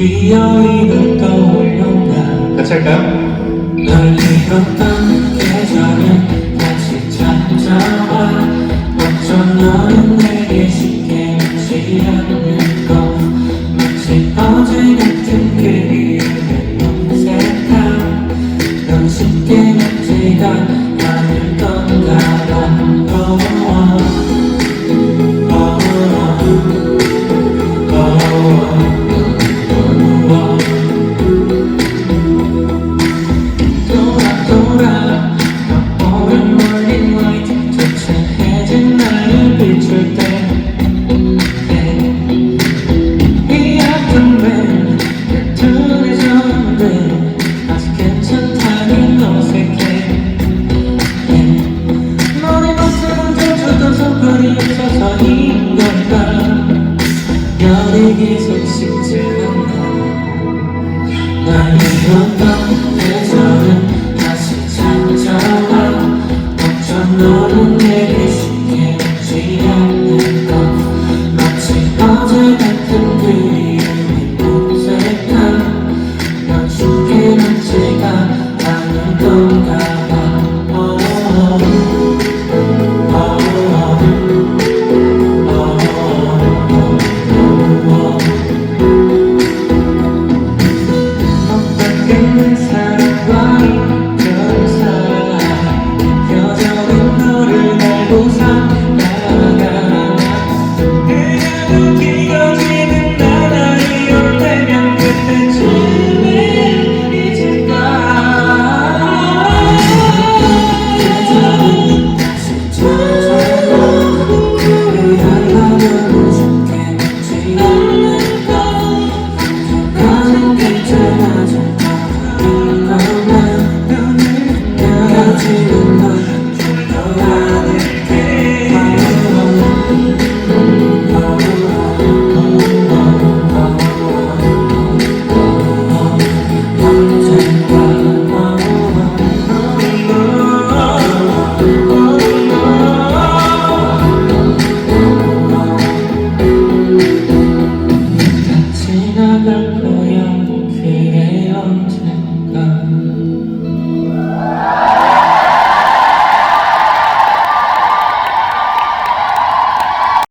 기어이 널 떠올렸나. 같이 할까요? 널 잃었던 계절은 다시 찾아와. 어쩜 너는 내게 쉽게 묻지 않는 것. 마치 어제 같은 그리움의 염색한. 넌 쉽게 묻지가 않을 건가 봐. 돌아 너 오랜 morning light 초췌해진 나를 비출 때 이 아픈 뱀내 둔해졌는데 아직 괜찮다는 어색해. 너의 모습은 져주던 손걸이 없어서인 걸까. 열이 계속 식지 않아. 날 잃었다